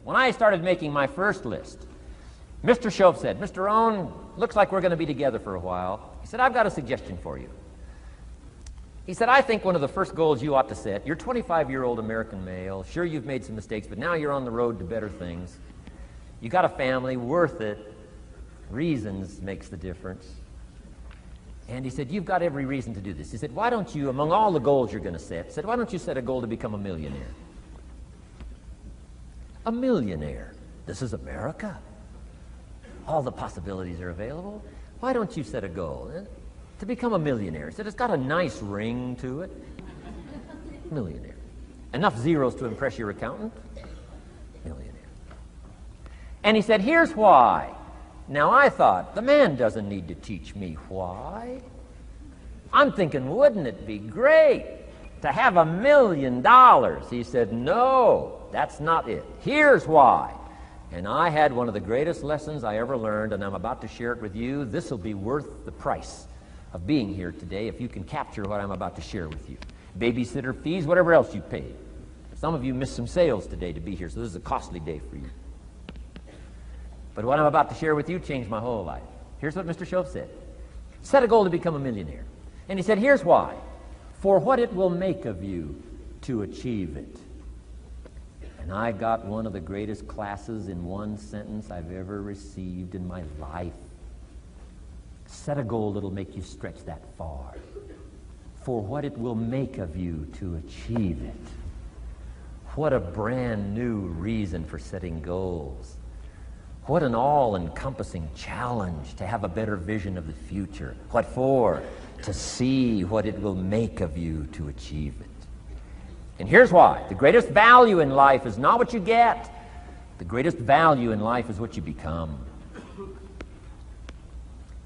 When I started making my first list, Mr. Shoaff said, "Mr. Rohn, looks like we're going to be together for a while." He said, "I've got a suggestion for you." He said, "I think one of the first goals you ought to set, you're a 25-year-old American male. Sure, you've made some mistakes, but now you're on the road to better things. You got a family, worth it. Reasons makes the difference." And he said, "You've got every reason to do this." He said, "Why don't you, among all the goals you're going to set, he said, why don't you set a goal to become a millionaire?" A millionaire. This is America. All the possibilities are available. Why don't you set a goal to become a millionaire? He said, "It's got a nice ring to it." Millionaire. Enough zeros to impress your accountant? Millionaire. And he said, "Here's why." Now I thought, the man doesn't need to teach me why. I'm thinking, wouldn't it be great to have $1 million? He said, "No, that's not it. Here's why." And I had one of the greatest lessons I ever learned, and I'm about to share it with you. This will be worth the price of being here today if you can capture what I'm about to share with you. Babysitter fees, whatever else you paid. Some of you missed some sales today to be here, so this is a costly day for you. But what I'm about to share with you changed my whole life. Here's what Mr. Shoaff said. Set a goal to become a millionaire. And he said, here's why. For what it will make of you to achieve it. And I got one of the greatest classes in one sentence I've ever received in my life. Set a goal that'll make you stretch that far. For what it will make of you to achieve it. What a brand new reason for setting goals. What an all-encompassing challenge to have a better vision of the future. What for? To see what it will make of you to achieve it. And here's why. The greatest value in life is not what you get. The greatest value in life is what you become.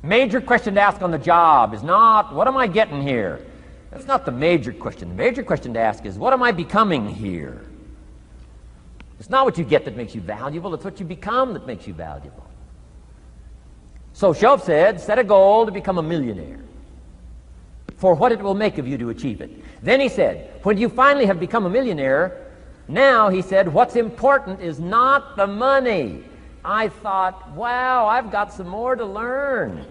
Major question to ask on the job is not, what am I getting here? That's not the major question. The major question to ask is, what am I becoming here? It's not what you get that makes you valuable. It's what you become that makes you valuable. So Shoaff said, set a goal to become a millionaire. For what it will make of you to achieve it. Then he said, when you finally have become a millionaire, now, he said, what's important is not the money. I thought, wow, I've got some more to learn.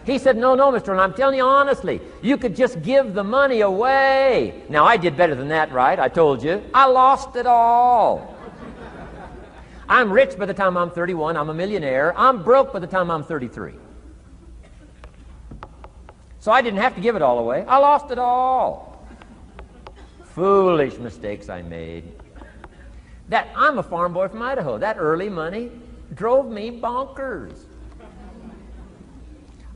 He said, no, Mr. Rohn, I'm telling you honestly, you could just give the money away. Now, I did better than that, right? I told you. I lost it all. I'm rich by the time I'm 31. I'm a millionaire. I'm broke by the time I'm 33. So I didn't have to give it all away. I lost it all. Foolish mistakes I made. I'm a farm boy from Idaho. That early money drove me bonkers.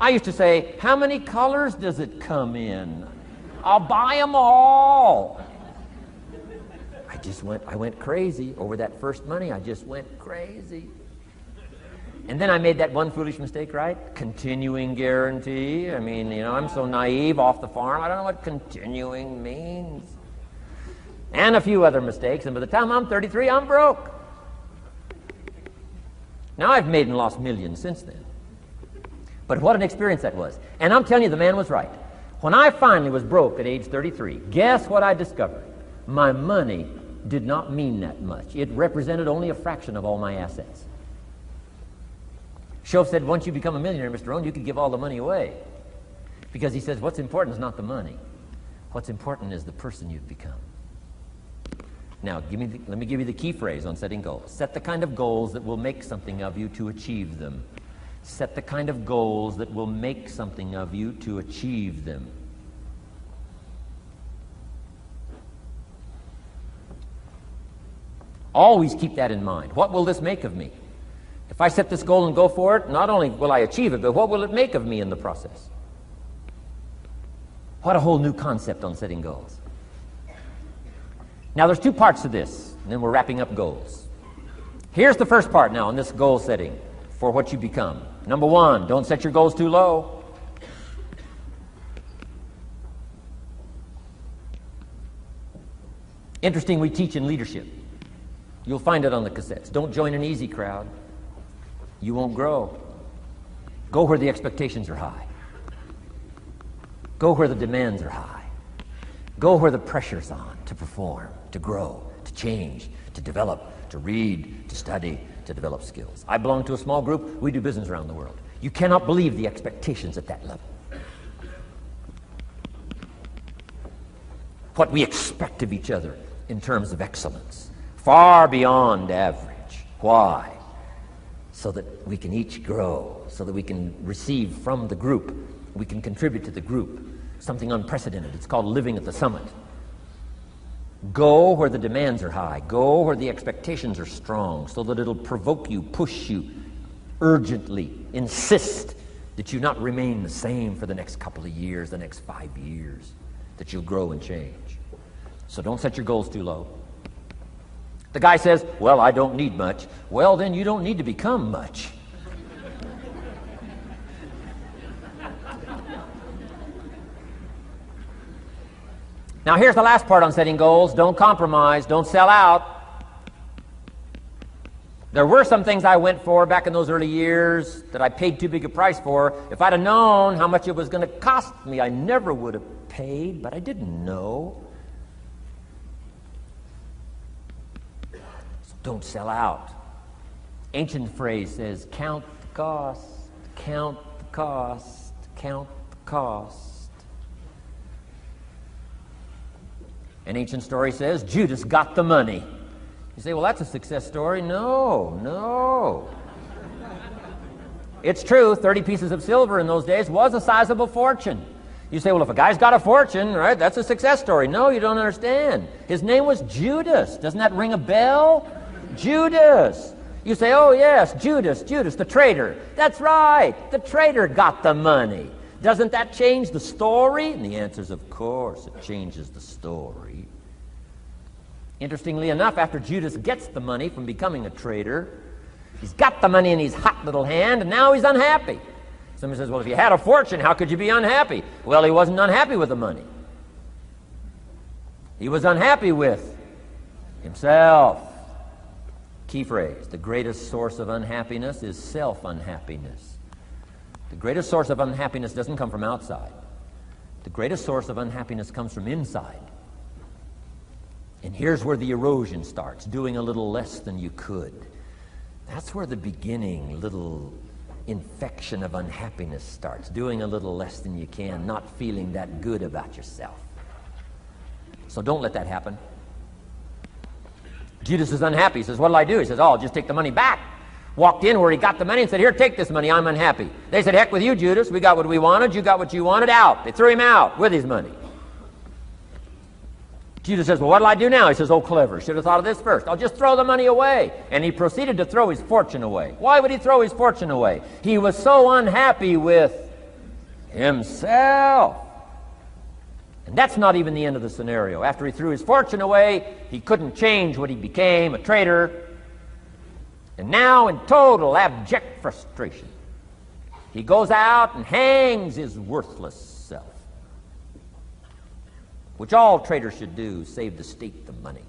I used to say, how many colors does it come in? I'll buy them all. I went crazy over that first money. I just went crazy. And then I made that one foolish mistake, right? Continuing guarantee. I mean, I'm so naive off the farm. I don't know what continuing means. And a few other mistakes. And by the time I'm 33, I'm broke. Now I've made and lost millions since then. But what an experience that was. And I'm telling you, the man was right. When I finally was broke at age 33, guess what I discovered? My money did not mean that much. It represented only a fraction of all my assets. Shoaff said, once you become a millionaire, Mr. Rohn, you could give all the money away. Because he says, what's important is not the money. What's important is the person you've become. Now, let me give you the key phrase on setting goals. Set the kind of goals that will make something of you to achieve them. Set the kind of goals that will make something of you to achieve them. Always keep that in mind. What will this make of me? If I set this goal and go for it, not only will I achieve it, but what will it make of me in the process? What a whole new concept on setting goals. Now, there's two parts to this, and then we're wrapping up goals. Here's the first part now on this goal setting for what you become. Number one, don't set your goals too low. Interesting, we teach in leadership. You'll find it on the cassettes. Don't join an easy crowd. You won't grow. Go where the expectations are high. Go where the demands are high. Go where the pressure's on to perform, to grow, to to change, to develop, to read, to study, to develop skills. I belong to a small group. We do business around the world. You cannot believe the expectations at that level. What we expect of each other in terms of excellence, far beyond average. Why? So that we can each grow, so that we can receive from the group, we can contribute to the group, something unprecedented. It's called living at the summit. Go where the demands are high. Go where the expectations are strong, so that it'll provoke you, push you, urgently insist that you not remain the same for the next couple of years, the next 5 years, that you'll grow and change. So don't set your goals too low. The guy says, well, I don't need much. Well, then you don't need to become much. Now, here's the last part on setting goals. Don't compromise. Don't sell out. There were some things I went for back in those early years that I paid too big a price for. If I'd have known how much it was going to cost me, I never would have paid, but I didn't know. So don't sell out. Ancient phrase says, count the cost, count the cost, count the cost. An ancient story says, Judas got the money. You say, well, that's a success story. No. It's true, 30 pieces of silver in those days was a sizable fortune. You say, well, if a guy's got a fortune, right, that's a success story. No, you don't understand. His name was Judas. Doesn't that ring a bell? Judas. You say, oh, yes, Judas, the traitor. That's right, the traitor got the money. Doesn't that change the story? And the answer is, of course, it changes the story. Interestingly enough, after Judas gets the money from becoming a traitor, he's got the money in his hot little hand, and now he's unhappy. Somebody says, well, if you had a fortune, how could you be unhappy? Well, he wasn't unhappy with the money. He was unhappy with himself. Key phrase, the greatest source of unhappiness is self-unhappiness. The greatest source of unhappiness doesn't come from outside. The greatest source of unhappiness comes from inside. And here's where the erosion starts, doing a little less than you could. That's where the beginning little infection of unhappiness starts, doing a little less than you can, not feeling that good about yourself. So don't let that happen. Judas is unhappy. He says, what'll I do? He says, oh, I'll just take the money back. Walked in where he got the money and said, here, take this money, I'm unhappy. They said, heck with you, Judas, we got what we wanted, you got what you wanted, out. They threw him out with his money. Judas says, well, what'll I do now? He says, oh, clever, should have thought of this first. I'll just throw the money away. And he proceeded to throw his fortune away. Why would he throw his fortune away? He was so unhappy with himself. And that's not even the end of the scenario. After he threw his fortune away, he couldn't change what he became, a traitor. And now, in total abject frustration, he goes out and hangs his worthless self, which all traitors should do, save the state the money.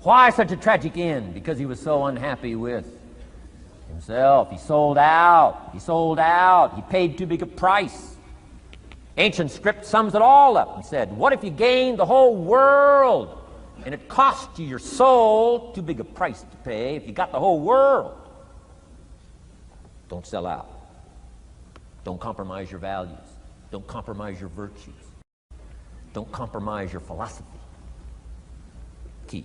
Why such a tragic end? Because he was so unhappy with himself. He sold out. He paid too big a price. Ancient script sums it all up and said, what if you gained the whole world and it cost you your soul? Too big a price to pay if you got the whole world. Don't sell out. Don't compromise your values. Don't compromise your virtues. Don't compromise your philosophy. Key.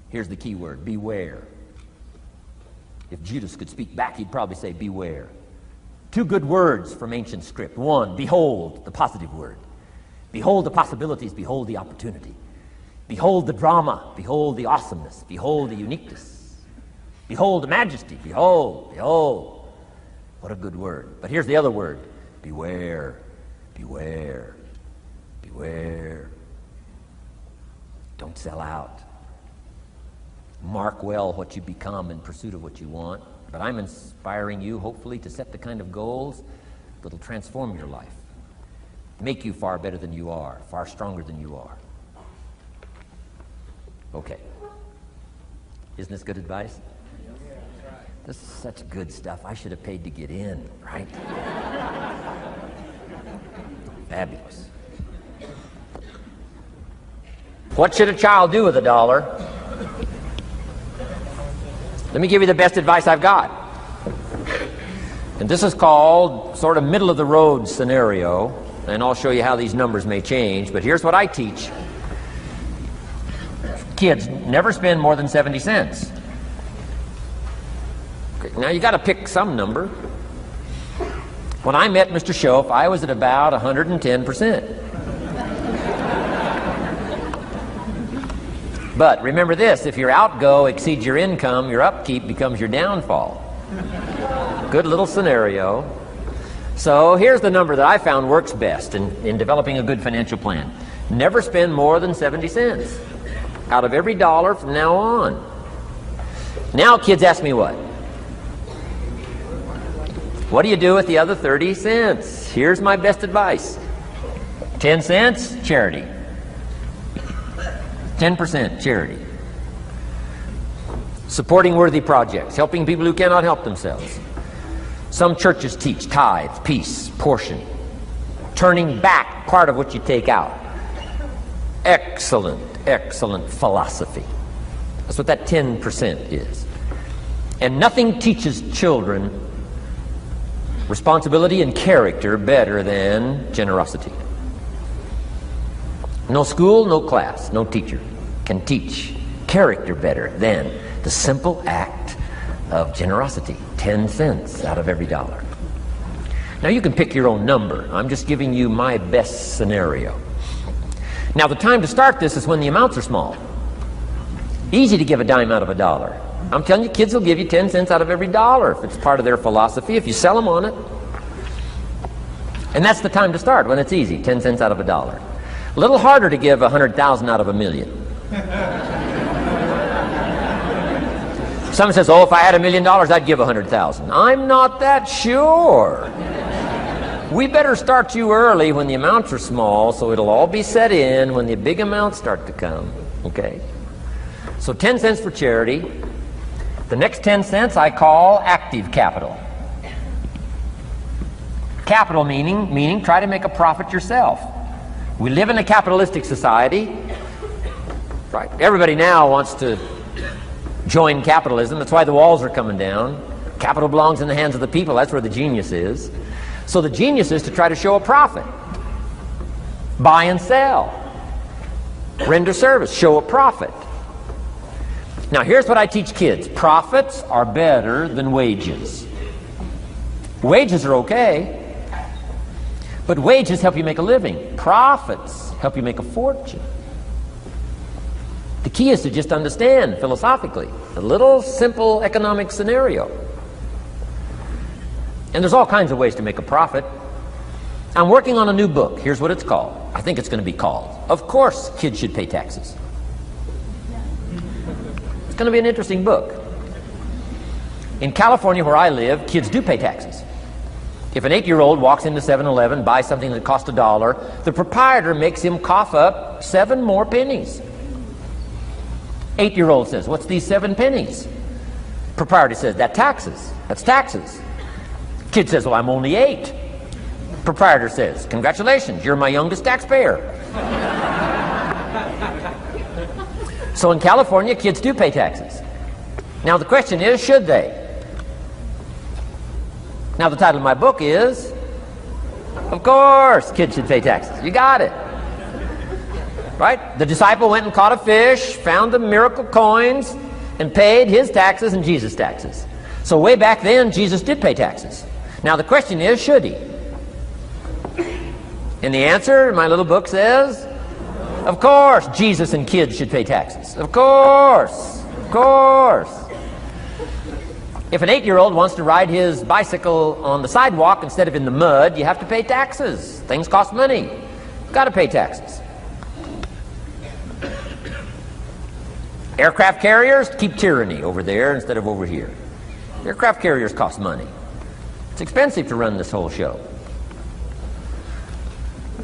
Here's the key word, beware. If Judas could speak back, he'd probably say beware. Two good words from ancient script. One, behold, the positive word. Behold the possibilities, behold the opportunity. Behold the drama, behold the awesomeness, behold the uniqueness. Behold the majesty, behold. What a good word. But here's the other word, beware, beware, beware. Don't sell out. Mark well what you become in pursuit of what you want. But I'm inspiring you, hopefully, to set the kind of goals that'll transform your life, make you far better than you are, far stronger than you are. Okay. Isn't this good advice? This is such good stuff. I should have paid to get in, right? Fabulous. What should a child do with $1? Let me give you the best advice I've got. And this is called sort of middle of the road scenario, and I'll show you how these numbers may change, but here's what I teach. Kids, never spend more than 70 cents. Okay, now you got to pick some number. When I met Mr. Schoaf, I was at about 110%. But remember this, if your outgo exceeds your income, your upkeep becomes your downfall. Good little scenario. So here's the number that I found works best in developing a good financial plan. Never spend more than 70 cents out of every dollar from now on. Now kids ask me what? What do you do with the other 30 cents? Here's my best advice. 10 cents, charity. 10% charity. Supporting worthy projects, helping people who cannot help themselves. Some churches teach tithe, peace, portion. Turning back part of what you take out. Excellent, excellent philosophy. That's what that 10% is. And nothing teaches children responsibility and character better than generosity. No school, no class, no teacher can teach character better than the simple act of generosity. 10 cents out of every dollar. Now you can pick your own number. I'm just giving you my best scenario. Now the time to start this is when the amounts are small. Easy to give a dime out of $1. I'm telling you, kids will give you 10 cents out of every dollar if it's part of their philosophy, if you sell them on it. And that's the time to start, when it's easy, 10 cents out of $1. A little harder to give 100,000 out of $1 million. Someone says, oh, if I had $1 million, I'd give 100,000. I'm not that sure. We better start you early when the amounts are small, so it'll all be set in when the big amounts start to come. Okay? So 10 cents for charity. The next 10 cents I call active capital. Capital meaning try to make a profit yourself. We live in a capitalistic society. Right. Everybody now wants to join capitalism. That's why the walls are coming down. Capital belongs in the hands of the people. That's where the genius is. So the genius is to try to show a profit. Buy and sell. Render service. Show a profit. Now here's what I teach kids. Profits are better than wages. Wages are okay. But wages help you make a living. Profits help you make a fortune. The key is to just understand philosophically a little simple economic scenario. And there's all kinds of ways to make a profit. I'm working on a new book. Here's what it's called. I think it's going to be called, Of Course Kids Should Pay Taxes. It's going to be an interesting book. In California, where I live, kids do pay taxes. If an 8-year-old walks into 7-Eleven, buys something that cost $1, the proprietor makes him cough up 7 more pennies. 8-year-old says, what's these 7 pennies? Proprietor says, that's taxes. That's taxes. Kid says, well, I'm only 8. Proprietor says, congratulations, you're my youngest taxpayer. So in California, kids do pay taxes. Now the question is, should they? Now the title of my book is, Of Course Kids Should Pay Taxes. You got it. Right? The disciple went and caught a fish, found the miracle coins, and paid his taxes and Jesus' taxes. So way back then, Jesus did pay taxes. Now the question is, should he? And the answer in my little book says, of course Jesus and kids should pay taxes. Of course. Of course. If an 8-year-old wants to ride his bicycle on the sidewalk instead of in the mud, you have to pay taxes. Things cost money. You've got to pay taxes. Aircraft carriers keep tyranny over there instead of over here. Aircraft carriers cost money. It's expensive to run this whole show.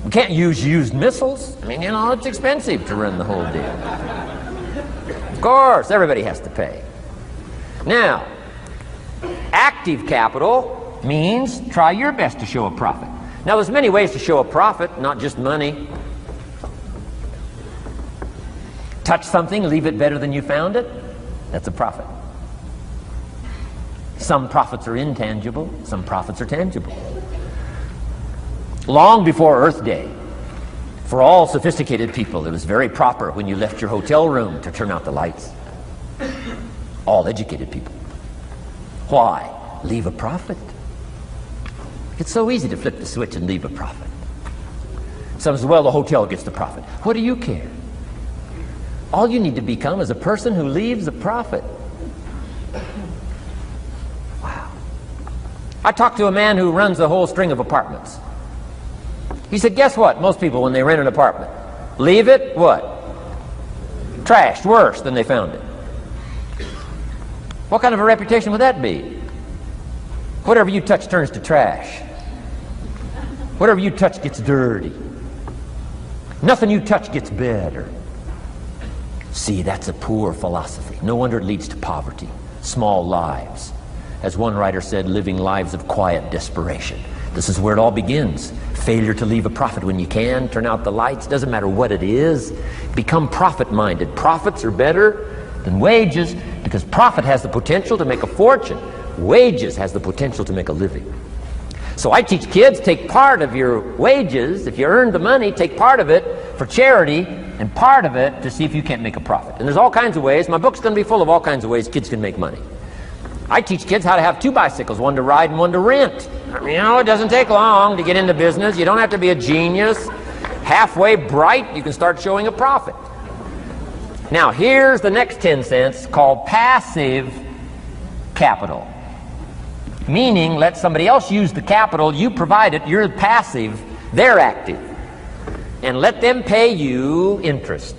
We can't use used missiles. I mean, it's expensive to run the whole deal. Of course, everybody has to pay. Now, active capital means try your best to show a profit. Now, there's many ways to show a profit, not just money. Touch something, leave it better than you found it. That's a profit. Some profits are intangible, some profits are tangible. Long before Earth Day, for all sophisticated people, it was very proper when you left your hotel room to turn out the lights. All educated people. Why? Leave a profit. It's so easy to flip the switch and leave a profit. Some say, well, the hotel gets the profit. What do you care? All you need to become is a person who leaves a profit. Wow. I talked to a man who runs a whole string of apartments. He said, guess what? Most people, when they rent an apartment, leave it, what? Trashed, worse than they found it. What kind of a reputation would that be? Whatever you touch turns to trash. Whatever you touch gets dirty. Nothing you touch gets better. See, that's a poor philosophy. No wonder it leads to poverty, small lives. As one writer said, living lives of quiet desperation. This is where it all begins. Failure to leave a profit when you can, turn out the lights, doesn't matter what it is. Become profit-minded. Profits are better than wages because profit has the potential to make a fortune. Wages has the potential to make a living. So I teach kids, take part of your wages, if you earn the money, take part of it for charity and part of it to see if you can't make a profit. And there's all kinds of ways. My book's going to be full of all kinds of ways kids can make money. I teach kids how to have 2 bicycles, one to ride and one to rent. I mean, it doesn't take long to get into business. You don't have to be a genius. Halfway bright, you can start showing a profit. Now, here's the next 10 cents called passive capital. Meaning, let somebody else use the capital, you provide it, you're passive, they're active. And let them pay you interest.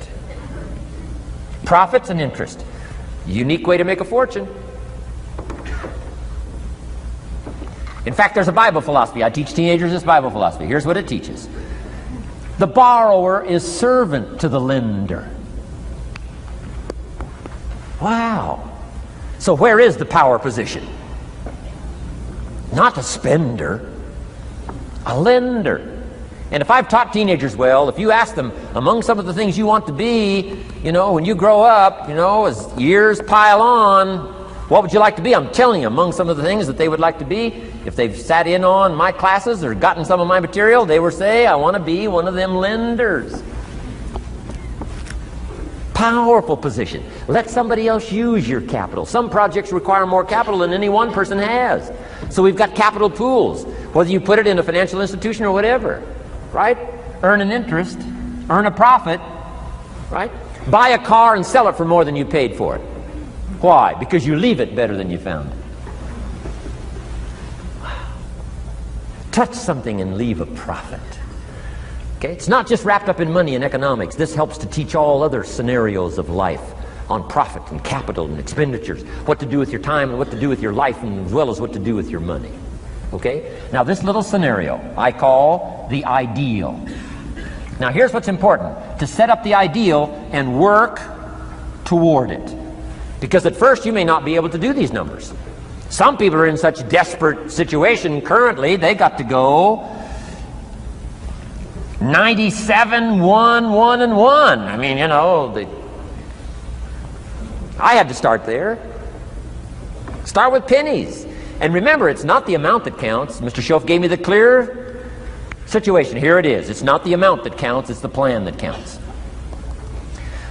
Profits and interest. Unique way to make a fortune. In fact, there's a Bible philosophy. I teach teenagers this Bible philosophy. Here's what it teaches. The borrower is servant to the lender. Wow. So where is the power position? Not a spender, a lender. And if I've taught teenagers well, if you ask them, among some of the things you want to be, when you grow up, as years pile on, what would you like to be? I'm telling you, among some of the things that they would like to be, if they've sat in on my classes or gotten some of my material, they will say, I want to be one of them lenders. Powerful position. Let somebody else use your capital. Some projects require more capital than any one person has. So we've got capital pools, whether you put it in a financial institution or whatever, right? Earn an interest, earn a profit, right? Buy a car and sell it for more than you paid for it. Why? Because you leave it better than you found it. Touch something and leave a profit. Okay? It's not just wrapped up in money and economics. This helps to teach all other scenarios of life on profit and capital and expenditures, what to do with your time and what to do with your life, and as well as what to do with your money. Okay? Now this little scenario I call the ideal. Now here's what's important. To set up the ideal and work toward it. Because at first you may not be able to do these numbers. Some people are in such desperate situation currently, they got to go 97, 1, 1, and 1. I mean, I had to start there. Start with pennies. And remember, it's not the amount that counts. Mr. Schoaf gave me the clear situation. Here it is. It's not the amount that counts, it's the plan that counts.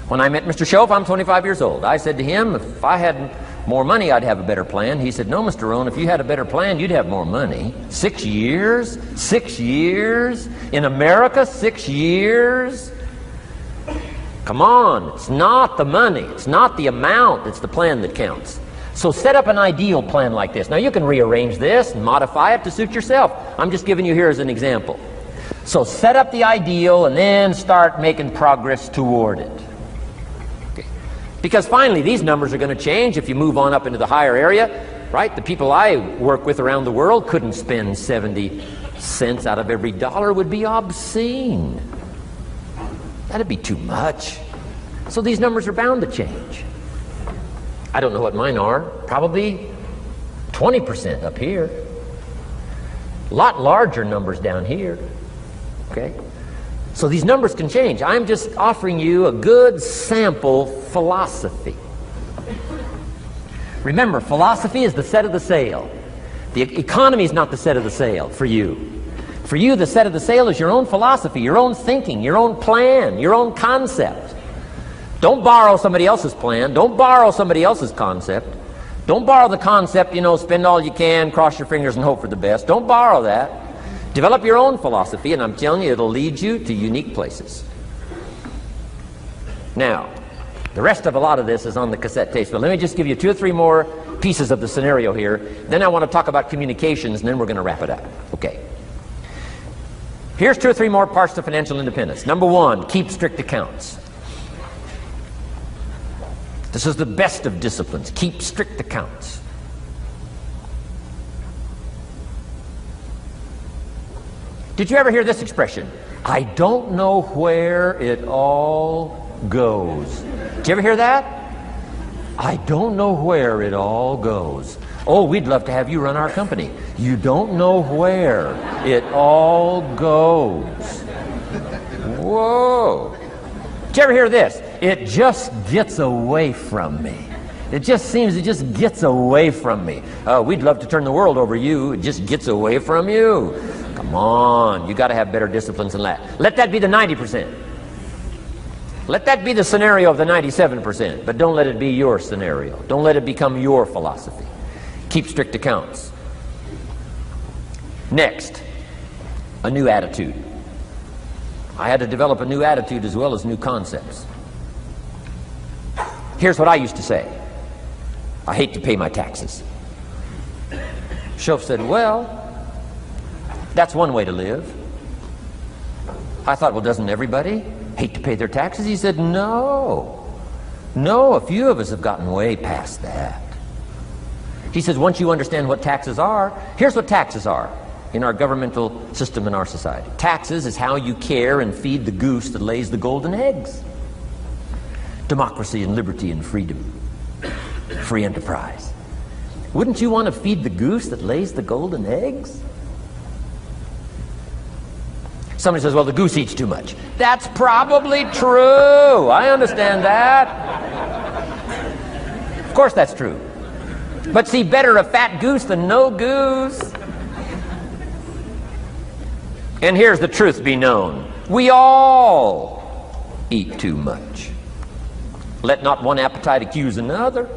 When I met Mr. Schoaf, I'm 25 years old. I said to him, if I had more money, I'd have a better plan. He said, no, Mr. Rohn, if you had a better plan, you'd have more money. 6 years? 6 years? In America, 6 years? Come on, it's not the money, it's not the amount, it's the plan that counts. So set up an ideal plan like this. Now you can rearrange this and modify it to suit yourself. I'm just giving you here as an example. So set up the ideal and then start making progress toward it. Okay. Because finally these numbers are going to change if you move on up into the higher area, right? The people I work with around the world couldn't spend 70 cents out of every dollar. It would be obscene. That'd be too much. So these numbers are bound to change. I don't know what mine are. Probably 20% up here. A lot larger numbers down here. Okay? So these numbers can change. I'm just offering you a good sample philosophy. Remember, philosophy is the set of the sail. The economy is not the set of the sail for you. For you, the set of the sail is your own philosophy, your own thinking, your own plan, your own concept. Don't borrow somebody else's plan. Don't borrow somebody else's concept. Don't borrow the concept, spend all you can, cross your fingers and hope for the best. Don't borrow that. Develop your own philosophy, and I'm telling you, it'll lead you to unique places. Now, the rest of a lot of this is on the cassette tapes, but let me just give you 2 or 3 more pieces of the scenario here. Then I want to talk about communications, and then we're going to wrap it up. Okay. Here's 2 or 3 more parts to financial independence. Number 1, keep strict accounts. This is the best of disciplines. Keep strict accounts. Did you ever hear this expression? I don't know where it all goes. Did you ever hear that? I don't know where it all goes. Oh, we'd love to have you run our company. You don't know where it all goes. Whoa. Did you ever hear this? It just gets away from me. It just gets away from me. We'd love to turn the world over you. It just gets away from you. Come on, you got to have better disciplines than that. Let that be the 90%. Let that be the scenario of the 97%, but don't let it be your scenario. Don't let it become your philosophy. Keep strict accounts. Next, a new attitude. I had to develop a new attitude as well as new concepts. Here's what I used to say. I hate to pay my taxes. Shoaff said, well, that's one way to live. I thought, well, doesn't everybody hate to pay their taxes? He said, no, a few of us have gotten way past that. He says, once you understand what taxes are, here's what taxes are in our governmental system in our society. Taxes is how you care and feed the goose that lays the golden eggs. Democracy and liberty and freedom, free enterprise. Wouldn't you want to feed the goose that lays the golden eggs? Somebody says, well, the goose eats too much. That's probably true. I understand that. Of course that's true. But see, better a fat goose than no goose. And here's the truth be known. We all eat too much. Let not one appetite accuse another.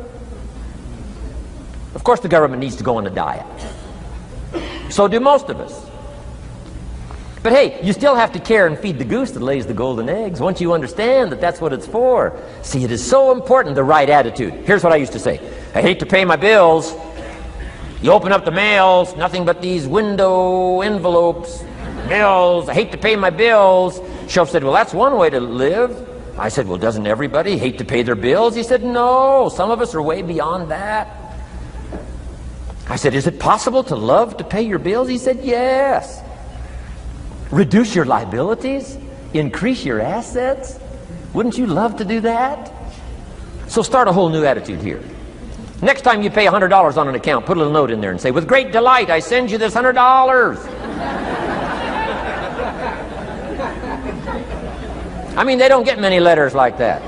Of course the government needs to go on a diet. So do most of us. But hey, you still have to care and feed the goose that lays the golden eggs once you understand that that's what it's for. See, it is so important, the right attitude. Here's what I used to say. I hate to pay my bills. You open up the mails, nothing but these window envelopes, bills. I hate to pay my bills. Shoaff said, well, that's one way to live. I said, well, doesn't everybody hate to pay their bills? He said, no, some of us are way beyond that. I said, is it possible to love to pay your bills? He said, yes. Reduce your liabilities? Increase your assets? Wouldn't you love to do that? So start a whole new attitude here. Next time you pay $100 on an account, put a little note in there and say, with great delight, I send you this $100. I mean, they don't get many letters like that.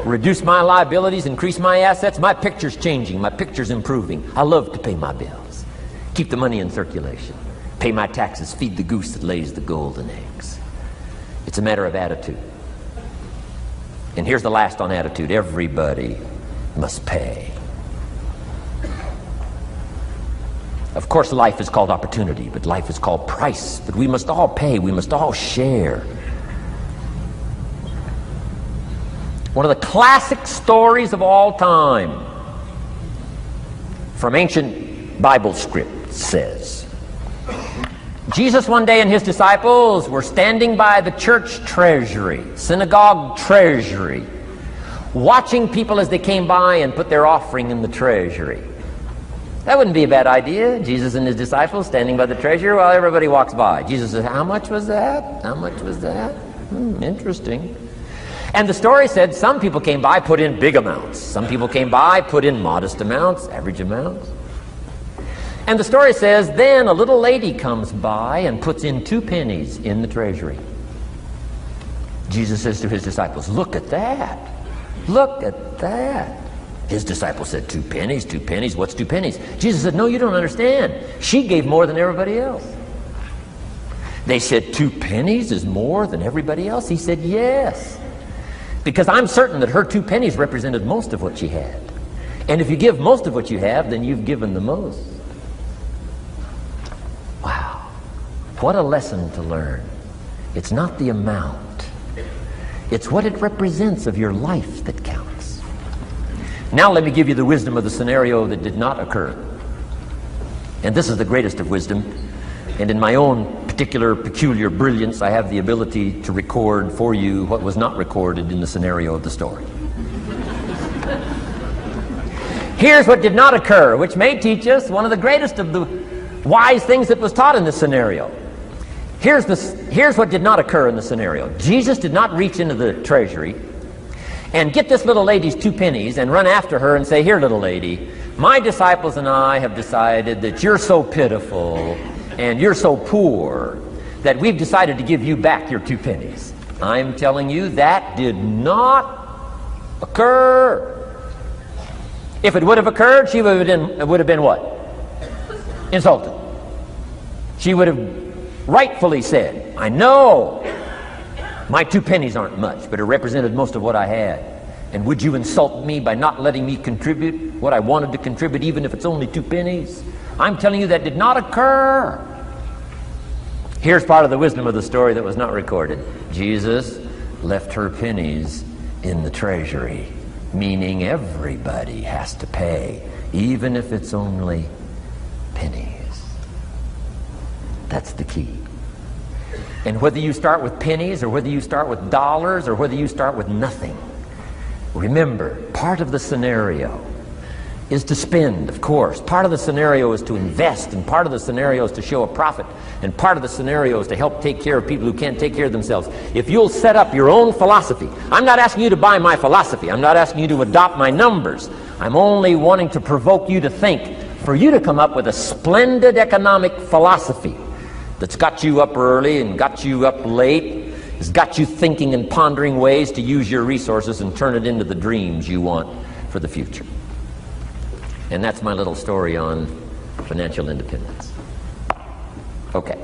Reduce my liabilities, increase my assets. My picture's changing. My picture's improving. I love to pay my bills. Keep the money in circulation. Pay my taxes. Feed the goose that lays the golden eggs. It's a matter of attitude. And here's the last on attitude. Everybody must pay. Of course, life is called opportunity, but life is called price. But we must all pay. We must all share. One of the classic stories of all time from ancient Bible script says, Jesus one day and his disciples were standing by the church treasury, synagogue treasury, watching people as they came by and put their offering in the treasury. That wouldn't be a bad idea. Jesus and his disciples standing by the treasury while everybody walks by. Jesus says, how much was that? How much was that? Interesting. And the story said some people came by, put in big amounts. Some people came by, put in modest amounts, average amounts. And the story says, then a little lady comes by and puts in 2 pennies in the treasury. Jesus says to his disciples, look at that. Look at that. His disciples said, 2 pennies, 2 pennies, what's 2 pennies? Jesus said, no, you don't understand. She gave more than everybody else. They said, 2 pennies is more than everybody else? He said, yes. Because I'm certain that her 2 pennies represented most of what she had. And if you give most of what you have, then you've given the most. Wow. What a lesson to learn. It's not the amount. It's what it represents of your life that counts. Now let me give you the wisdom of the scenario that did not occur. And this is the greatest of wisdom. And in my own particular, peculiar brilliance, I have the ability to record for you what was not recorded in the scenario of the story. Here's what did not occur, which may teach us one of the greatest of the wise things that was taught in this scenario. Here's what did not occur in the scenario. Jesus did not reach into the treasury and get this little lady's 2 pennies and run after her and say, here, little lady, my disciples and I have decided that you're so pitiful and you're so poor that we've decided to give you back your 2 pennies. I'm telling you, that did not occur. If it would have occurred, she would have been what? Insulted. She would have rightfully said, I know my 2 pennies aren't much, but it represented most of what I had. And would you insult me by not letting me contribute what I wanted to contribute, even if it's only 2 pennies? I'm telling you, that did not occur. Here's part of the wisdom of the story that was not recorded. Jesus left her pennies in the treasury, meaning everybody has to pay, even if it's only pennies. That's the key. And whether you start with pennies or whether you start with dollars or whether you start with nothing, remember, part of the scenario is to spend, of course. Part of the scenario is to invest, and part of the scenario is to show a profit, and part of the scenario is to help take care of people who can't take care of themselves. If you'll set up your own philosophy, I'm not asking you to buy my philosophy. I'm not asking you to adopt my numbers. I'm only wanting to provoke you to think, for you to come up with a splendid economic philosophy that's got you up early and got you up late, has got you thinking and pondering ways to use your resources and turn it into the dreams you want for the future. And that's my little story on financial independence. Okay.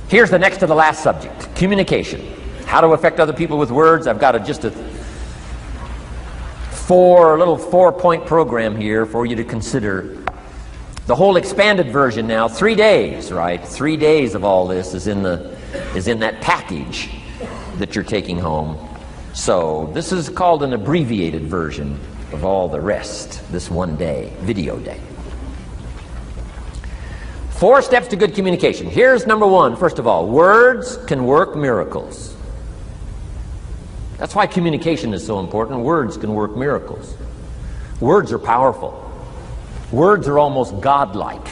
Here's the next to the last subject, communication. How to affect other people with words. I've got just a little 4-point program here for you to consider. The whole expanded version now, 3 days, right? 3 days of all this is in that package that you're taking home. So this is called an abbreviated version of all the rest, this 1 day, video day. 4 steps to good communication. Here's number 1, first of all, words can work miracles. That's why communication is so important. Words can work miracles. Words are powerful. Words are almost godlike.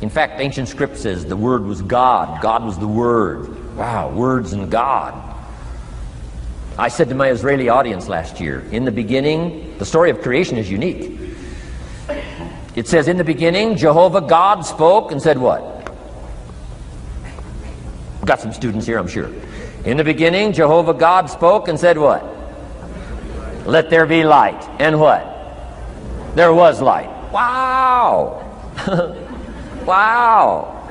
In fact, ancient script says the Word was God. God was the Word. Wow, words and God. I said to my Israeli audience last year, in the beginning, the story of creation is unique. It says, in the beginning, Jehovah God spoke and said what? We've got some students here, I'm sure. In the beginning, Jehovah God spoke and said what? Let there be light. And what? There was light. Wow! Wow!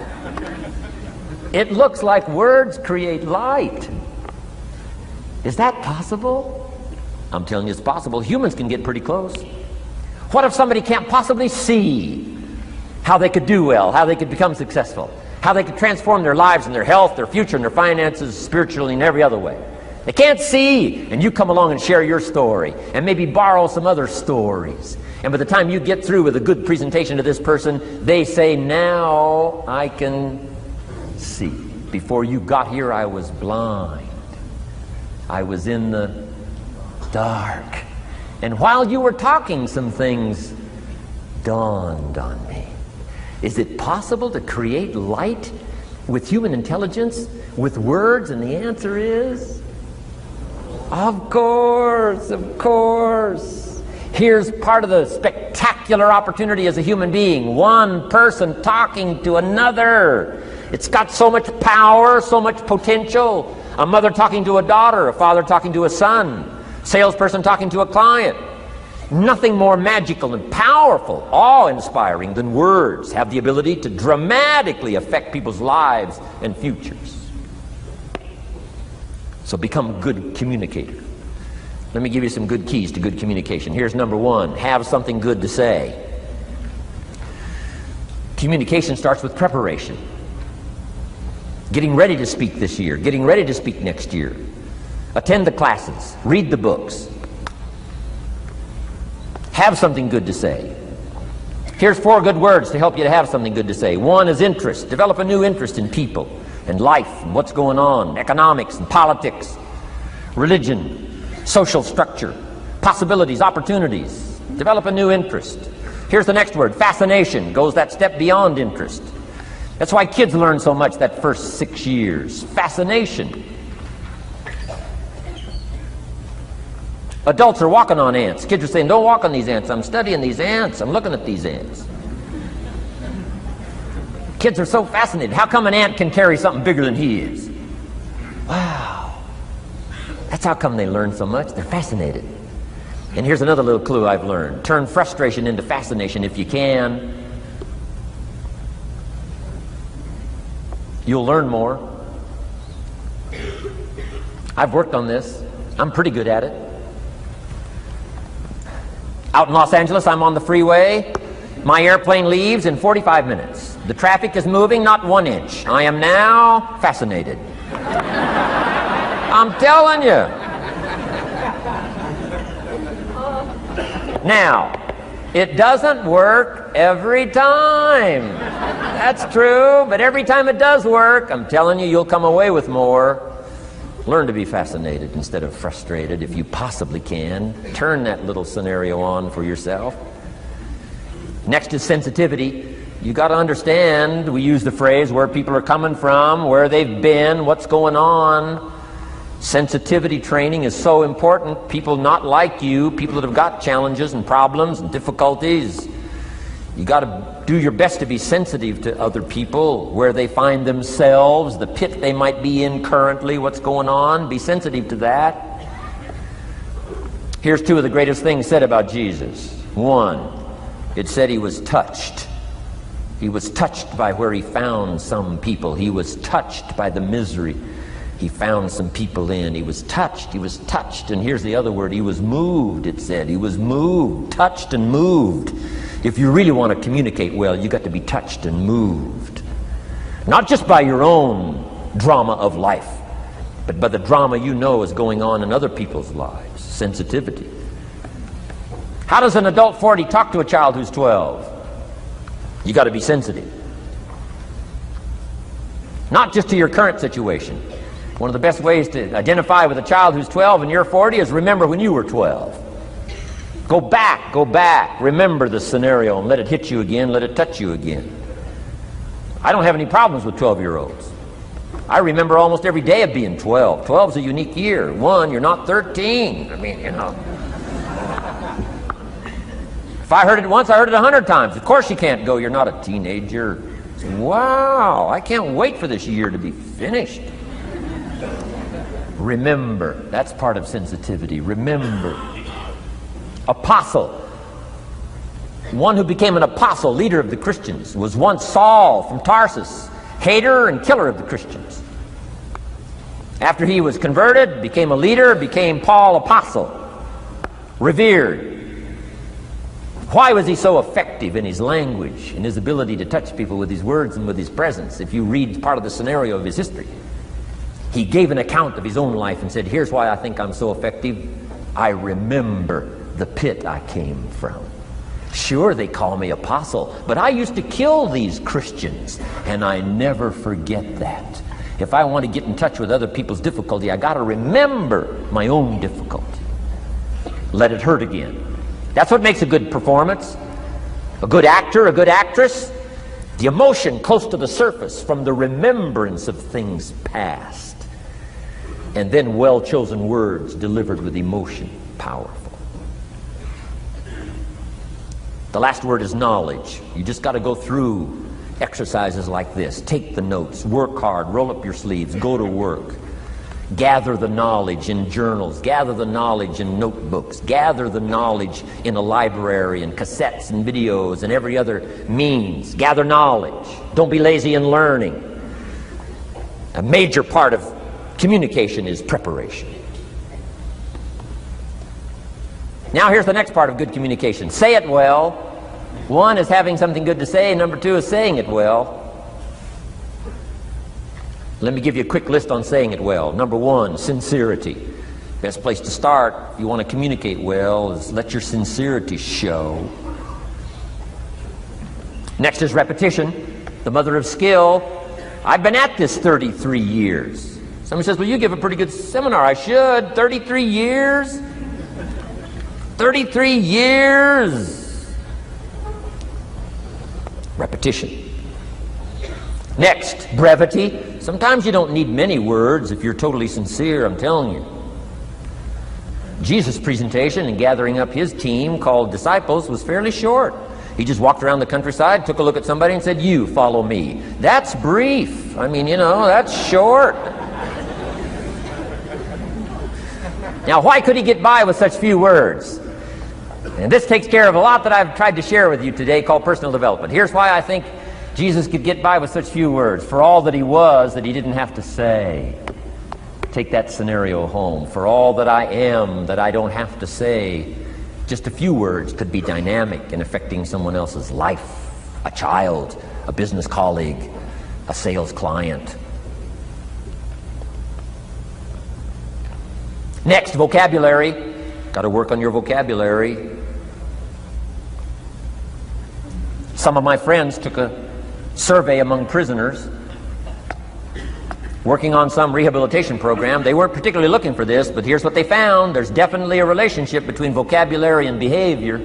It looks like words create light. Is that possible? I'm telling you it's possible. Humans can get pretty close. What if somebody can't possibly see how they could do well, how they could become successful, how they could transform their lives and their health, their future, and their finances, spiritually, in every other way? They can't see, and you come along and share your story, and maybe borrow some other stories. And by the time you get through with a good presentation to this person, they say, now I can see. Before you got here, I was blind. I was in the dark. And while you were talking, some things dawned on me. Is it possible to create light with human intelligence, with words? And the answer is, of course, of course. Here's part of the spectacular opportunity as a human being. One person talking to another. It's got so much power, so much potential. A mother talking to a daughter, a father talking to a son, salesperson talking to a client. Nothing more magical and powerful, awe-inspiring than words have the ability to dramatically affect people's lives and futures. So become a good communicator. Let me give you some good keys to good communication. Here's number one: have something good to say. Communication starts with preparation. Getting ready to speak this year, getting ready to speak next year. Attend the classes, read the books. Have something good to say. Here's 4 good words to help you to have something good to say. 1 is interest. Develop a new interest in people and life and what's going on, economics and politics, religion, social structure, possibilities, opportunities. Develop a new interest. Here's the next word: fascination. Goes that step beyond interest. That's why kids learn so much that first 6 years. Fascination. Adults are walking on ants. Kids are saying, don't walk on these ants. I'm studying these ants. I'm looking at these ants. Kids are so fascinated. How come an ant can carry something bigger than he is? Wow. That's how come they learn so much. They're fascinated. And here's another little clue I've learned. Turn frustration into fascination if you can. You'll learn more. I've worked on this. I'm pretty good at it. Out in Los Angeles, I'm on the freeway. My airplane leaves in 45 minutes. The traffic is moving not 1 inch. I am now fascinated. I'm telling you. Now, it doesn't work every time. That's true, but every time it does work, I'm telling you, you'll come away with more. Learn to be fascinated instead of frustrated if you possibly can. Turn that little scenario on for yourself. Next is sensitivity. You got to understand, we use the phrase where people are coming from, where they've been, what's going on. Sensitivity training is so important. People not like you, people that have got challenges and problems and difficulties, you got to do your best to be sensitive to other people, where they find themselves, the pit they might be in currently, what's going on. Be sensitive to that. Here's 2 of the greatest things said about Jesus. 1, it said he was touched. He was touched by where he found some people. He was touched by the misery he found some people in. He was touched. He was touched. And here's the other word: he was moved, it said. He was moved, touched and moved. If you really want to communicate well, you got to be touched and moved. Not just by your own drama of life, but by the drama you know is going on in other people's lives. Sensitivity. How does an adult 40 talk to a child who's 12? You got to be sensitive. Not just to your current situation. One of the best ways to identify with a child who's 12 and you're 40 is remember when you were 12. Go back, remember the scenario and let it hit you again, let it touch you again. I don't have any problems with 12-year-olds. I remember almost every day of being 12. 12 is a unique year. 1, you're not 13. I mean, you know. If I heard it once, I heard it 100 times. Of course you can't go, you're not a teenager. Wow, I can't wait for this year to be finished. Remember, that's part of sensitivity. Remember. Apostle. One who became an apostle, leader of the Christians, was once Saul from Tarsus, hater and killer of the Christians. After he was converted, became a leader, became Paul apostle, revered. Why was he so effective in his language, in his ability to touch people with his words and with his presence? If you read part of the scenario of his history, he gave an account of his own life and said, here's why I think I'm so effective. I remember the pit I came from. Sure, they call me apostle, but I used to kill these Christians, and I never forget that. If I want to get in touch with other people's difficulty, I got to remember my own difficulty. Let it hurt again. That's what makes a good performance. A good actor, a good actress. The emotion close to the surface from the remembrance of things past. And then well-chosen words delivered with emotion. Powerful. The last word is knowledge. You just got to go through exercises like this. Take the notes, work hard, roll up your sleeves, go to work. Gather the knowledge in journals, gather the knowledge in notebooks, gather the knowledge in a library and cassettes and videos and every other means. Gather knowledge. Don't be lazy in learning. A major part of communication is preparation. Now here's the next part of good communication. Say it well. One is having something good to say, and number two is saying it well. Let me give you a quick list on saying it well. Number one, sincerity. Best place to start if you want to communicate well is let your sincerity show. Next is repetition, the mother of skill. I've been at this 33 years. Somebody says, well, you give a pretty good seminar. I should. 33 years? 33 years. Repetition. Next, brevity. Sometimes you don't need many words if you're totally sincere, I'm telling you. Jesus' presentation in gathering up his team called disciples was fairly short. He just walked around the countryside, took a look at somebody and said, you follow me. That's brief. I mean, that's short. Now, why could he get by with such few words? And this takes care of a lot that I've tried to share with you today called personal development. Here's why I think Jesus could get by with such few words. For all that he was, that he didn't have to say. Take that scenario home. For all that I am, that I don't have to say. Just a few words could be dynamic in affecting someone else's life. A child, a business colleague, a sales client. Next, vocabulary. Got to work on your vocabulary. Some of my friends took a survey among prisoners working on some rehabilitation program. They weren't particularly looking for this, but here's what they found. There's definitely a relationship between vocabulary and behavior.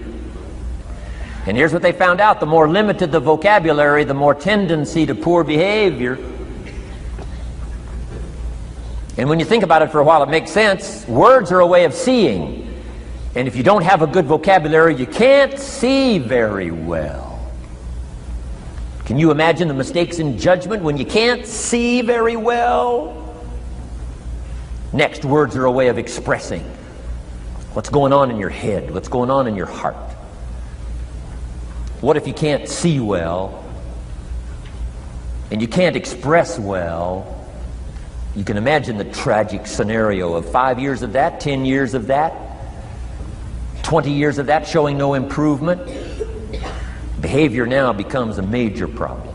And here's what they found out. The more limited the vocabulary, the more tendency to poor behavior. And when you think about it for a while, it makes sense. Words are a way of seeing. And if you don't have a good vocabulary, you can't see very well. Can you imagine the mistakes in judgment when you can't see very well? Next, words are a way of expressing what's going on in your head, what's going on in your heart. What if you can't see well and you can't express well? You can imagine the tragic scenario of 5 years of that, 10 years of that, 20 years of that showing no improvement. Behavior now becomes a major problem.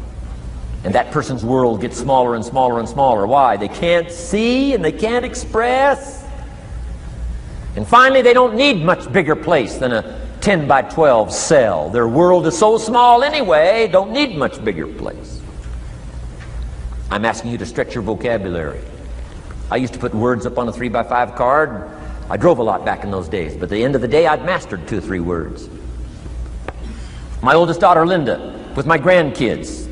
And that person's world gets smaller and smaller and smaller. Why? They can't see and they can't express. And finally, they don't need much bigger place than a 10 by 12 cell. Their world is so small anyway, don't need much bigger place. I'm asking you to stretch your vocabulary. I used to put words up on a 3 by 5 card. I drove a lot back in those days, but at the end of the day, I'd mastered 2 or 3 words. My oldest daughter, Linda, with my grandkids,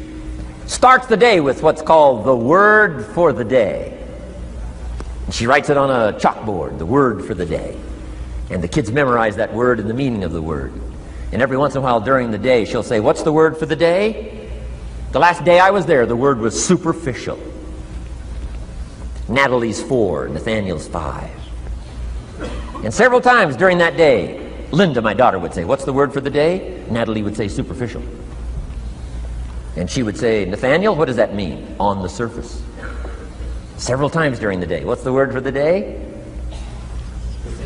starts the day with what's called the word for the day. And she writes it on a chalkboard, the word for the day. And the kids memorize that word and the meaning of the word. And every once in a while during the day, she'll say, what's the word for the day? The last day I was there, the word was superficial. Natalie's 4, Nathaniel's 5. And several times during that day, Linda, my daughter, would say, what's the word for the day? Natalie would say, superficial. And she would say, Nathaniel, what does that mean? On the surface. Several times during the day. What's the word for the day?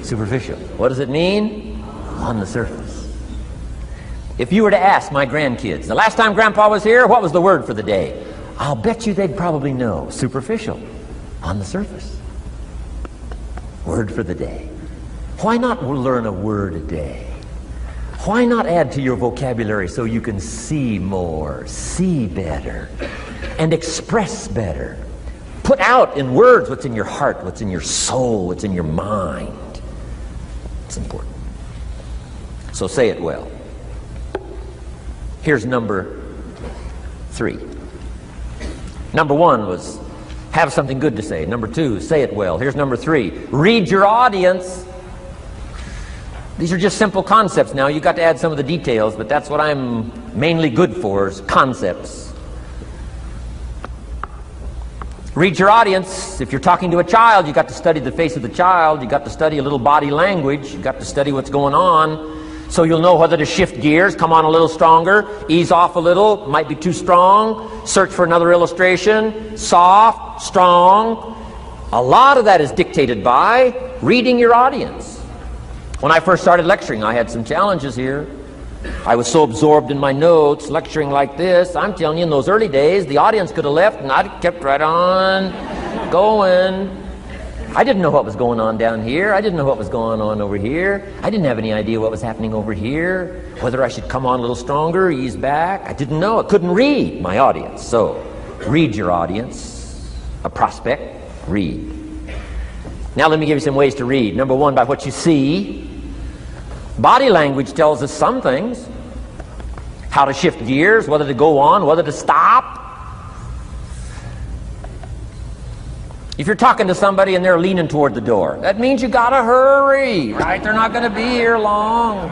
Superficial. What does it mean? On the surface. If you were to ask my grandkids, the last time Grandpa was here, what was the word for the day? I'll bet you they'd probably know. Superficial. On the surface. Word for the day. Why not learn a word a day? Why not add to your vocabulary so you can see more, see better, and express better? Put out in words what's in your heart, what's in your soul, what's in your mind. It's important. So say it well. Here's number 3. Number 1 was have something good to say. Number 2, say it well. Here's number 3. Read your audience. These are just simple concepts now. You've got to add some of the details, but that's what I'm mainly good for, is concepts. Read your audience. If you're talking to a child, you've got to study the face of the child. You've got to study a little body language. You've got to study what's going on, so you'll know whether to shift gears, come on a little stronger, ease off a little, might be too strong, search for another illustration, soft, strong. A lot of that is dictated by reading your audience. When I first started lecturing, I had some challenges here. I was so absorbed in my notes, lecturing like this. I'm telling you, in those early days, the audience could have left and I'd kept right on going. I didn't know what was going on down here. I didn't know what was going on over here. I didn't have any idea what was happening over here, whether I should come on a little stronger, ease back. I didn't know. I couldn't read my audience. So, read your audience. A prospect, read. Now let me give you some ways to read. Number one, by what you see. Body language tells us some things. How to shift gears, whether to go on, whether to stop. If you're talking to somebody and they're leaning toward the door, that means you gotta hurry, right? They're not gonna be here long.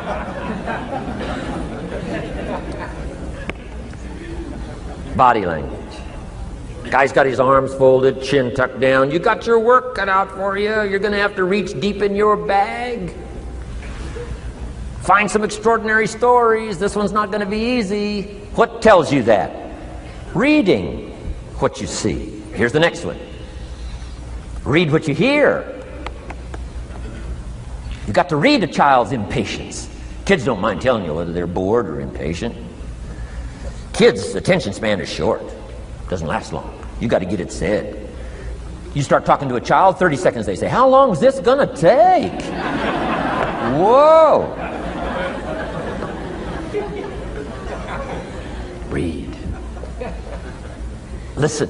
Body language. Guy's got his arms folded, chin tucked down. You got your work cut out for you. You're gonna have to reach deep in your bag. Find some extraordinary stories. This one's not going to be easy. What tells you that? Reading what you see. Here's the next one. Read what you hear. You've got to read a child's impatience. Kids don't mind telling you whether they're bored or impatient. Kids' attention span is short. Doesn't last long. You've got to get it said. You start talking to a child, 30 seconds they say, "How long is this going to take?" Whoa! Read. Listen.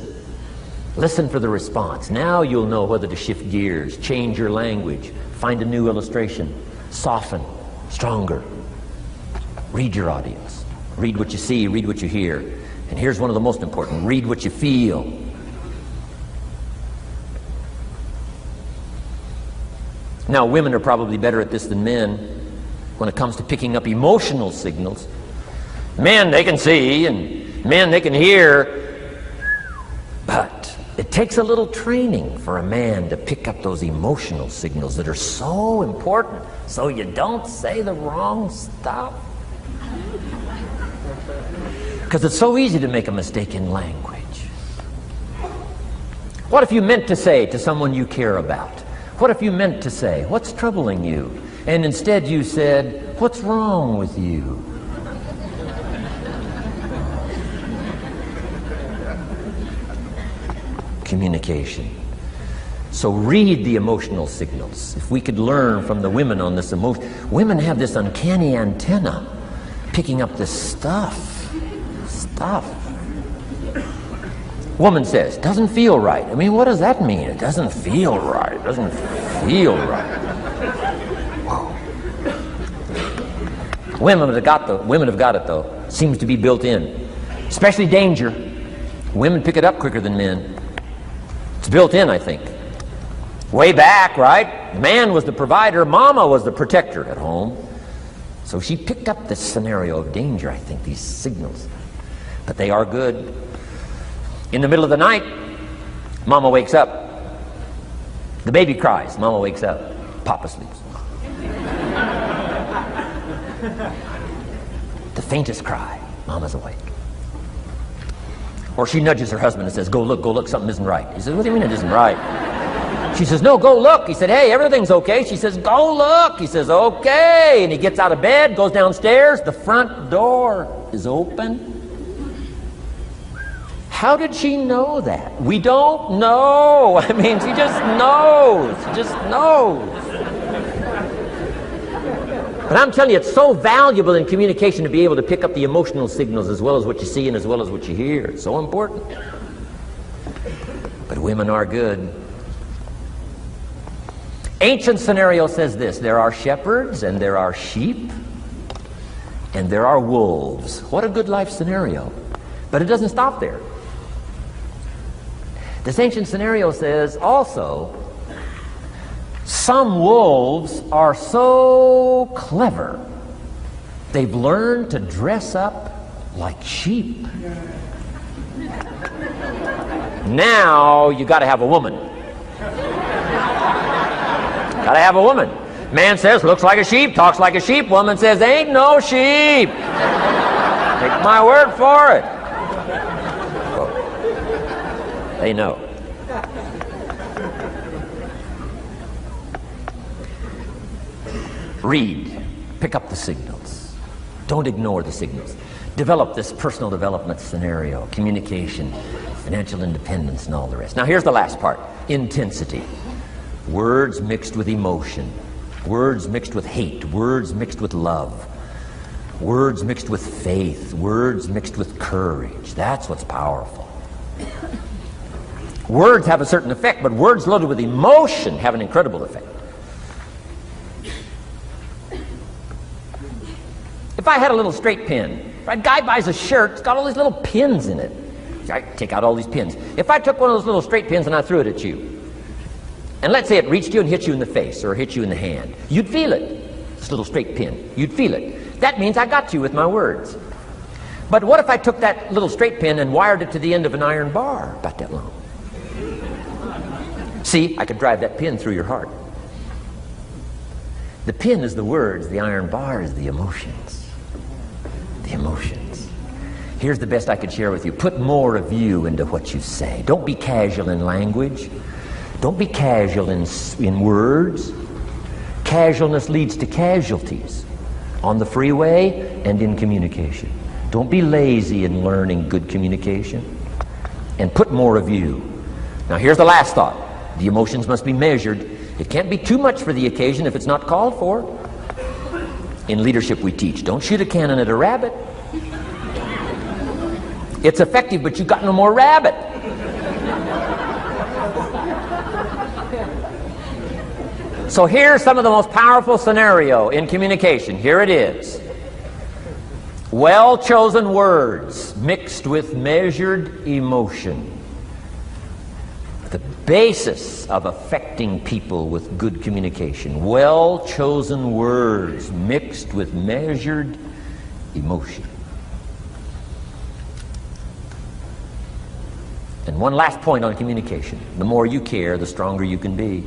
Listen for the response. Now you'll know whether to shift gears, change your language, find a new illustration, soften, stronger. Read your audience. Read what you see, read what you hear. And here's one of the most important. Read what you feel. Now, women are probably better at this than men when it comes to picking up emotional signals. Men, they can see, and men, they can hear. But it takes a little training for a man to pick up those emotional signals that are so important, so you don't say the wrong stuff. Because it's so easy to make a mistake in language. What if you meant to say to someone you care about? What if you meant to say, "What's troubling you?" And instead you said, "What's wrong with you?" Communication. So read the emotional signals. If we could learn from the women on this emotion. Women have this uncanny antenna picking up this stuff. Woman says, "Doesn't feel right." I mean, what does that mean? It doesn't feel right. It doesn't feel right. Whoa. Women have got it though. Seems to be built in. Especially danger. Women pick it up quicker than men. It's built in, I think. Way back, right? Man was the provider, Mama was the protector at home. So she picked up this scenario of danger, I think, these signals. But they are good. In the middle of the night, Mama wakes up. The baby cries. Mama wakes up. Papa sleeps. The faintest cry. Mama's awake. Or she nudges her husband and says, go look, something isn't right." He says, "What do you mean it isn't right?" She says, "No, go look." He said, "Hey, everything's okay." She says, "Go look." He says, "Okay." And he gets out of bed, goes downstairs. The front door is open. How did she know that? We don't know. I mean, she just knows. She just knows. But I'm telling you, it's so valuable in communication to be able to pick up the emotional signals as well as what you see and as well as what you hear. It's so important. But women are good. Ancient scenario says this: there are shepherds and there are sheep and there are wolves. What a good life scenario. But it doesn't stop there. This ancient scenario says also Some wolves are so clever, they've learned to dress up like sheep. Now you got to have a woman. Got to have a woman. Man says, looks like a sheep, talks like a sheep. Woman says, ain't no sheep. Take my word for it. Well, they know. Read. Pick up the signals. Don't ignore the signals. Develop this personal development scenario, communication, financial independence, and all the rest. Now here's the last part. Intensity. Words mixed with emotion. Words mixed with hate. Words mixed with love. Words mixed with faith. Words mixed with courage. That's what's powerful. Words have a certain effect, but words loaded with emotion have an incredible effect. If I had a little straight pin, if a guy buys a shirt, it's got all these little pins in it. I take out all these pins. If I took one of those little straight pins and I threw it at you, and let's say it reached you and hit you in the face or hit you in the hand, you'd feel it. This little straight pin, you'd feel it. That means I got you with my words. But what if I took that little straight pin and wired it to the end of an iron bar about that long? See, I could drive that pin through your heart. The pin is the words, the iron bar is the emotions. The emotions. Here's the best I could share with you. Put more of you into what you say. Don't be casual in language. Don't be casual in words. Casualness leads to casualties on the freeway and in communication. Don't be lazy in learning good communication. And put more of you. Now here's the last thought. The emotions must be measured. It can't be too much for the occasion if it's not called for. In leadership we teach, don't shoot a cannon at a rabbit. It's effective, but you got no more rabbit. So here's some of the most powerful scenario in communication. Here it is. Well-chosen words mixed with measured emotion. The basis of affecting people with good communication. Well-chosen words mixed with measured emotion. And one last point on communication. The more you care, the stronger you can be.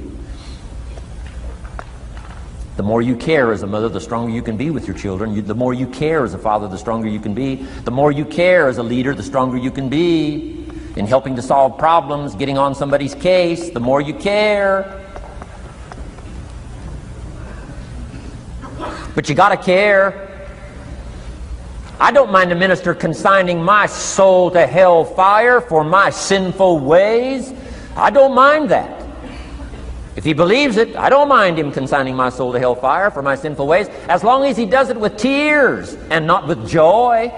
The more you care as a mother, the stronger you can be with your children. The more you care as a father, the stronger you can be. The more you care as a leader, the stronger you can be. In helping to solve problems, getting on somebody's case, the more you care. But you gotta care. I don't mind a minister consigning my soul to hell fire for my sinful ways. I don't mind that. If he believes it, I don't mind him consigning my soul to hell fire for my sinful ways, as long as he does it with tears and not with joy.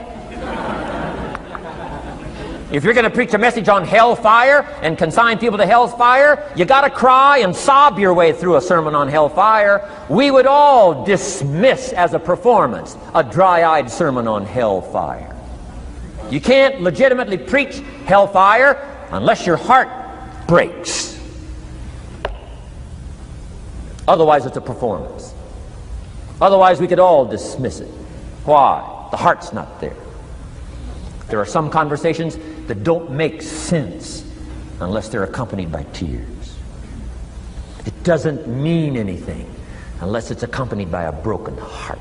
If you're going to preach a message on hellfire and consign people to hellfire, you got to cry and sob your way through a sermon on hellfire. We would all dismiss as a performance a dry-eyed sermon on hellfire. You can't legitimately preach hellfire unless your heart breaks. Otherwise, it's a performance. Otherwise, we could all dismiss it. Why? The heart's not there. There are some conversations that don't make sense unless they're accompanied by tears. It doesn't mean anything unless it's accompanied by a broken heart.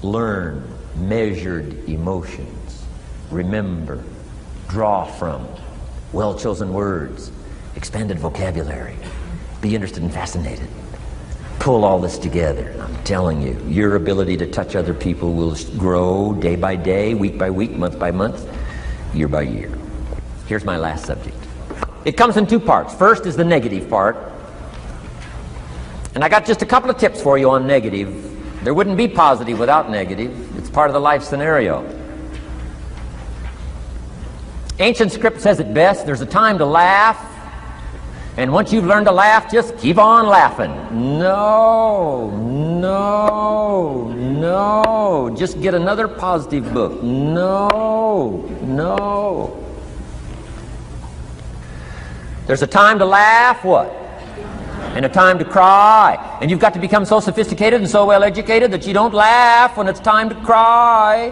Learn measured emotions. Remember, draw from well-chosen words, expanded vocabulary. Be interested and fascinated. Pull all this together. I'm telling you, your ability to touch other people will grow day by day, week by week, month by month, year by year. Here's my last subject. It comes in two parts. First is the negative part. And I got just a couple of tips for you on negative. There wouldn't be positive without negative. It's part of the life scenario. Ancient script says it best. There's a time to laugh. And once you've learned to laugh, just keep on laughing. No. Just get another positive book. No. There's a time to laugh, what? and a time to cry. And you've got to become so sophisticated and so well educated that you don't laugh when it's time to cry.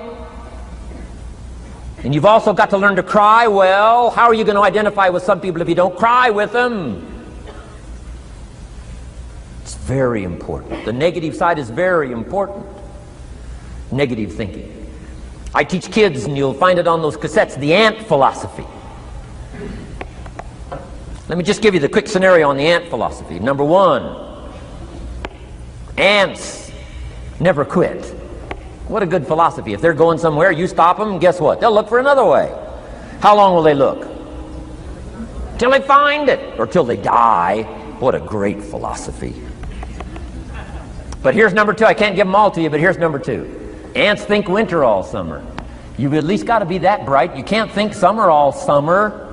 And you've also got to learn to cry well. How are you going to identify with some people if you don't cry with them? It's very important. The negative side is very important. Negative thinking. I teach kids, and you'll find it on those cassettes, the ant philosophy. Let me just give you the quick scenario on the ant philosophy. Number one, ants never quit. What a good philosophy. If they're going somewhere, you stop them, guess what? They'll look for another way. How long will they look? Till they find it, or till they die. What a great philosophy. But here's number two. I can't give them all to you, but here's number two. Ants think winter all summer. You've at least got to be that bright. You can't think summer all summer.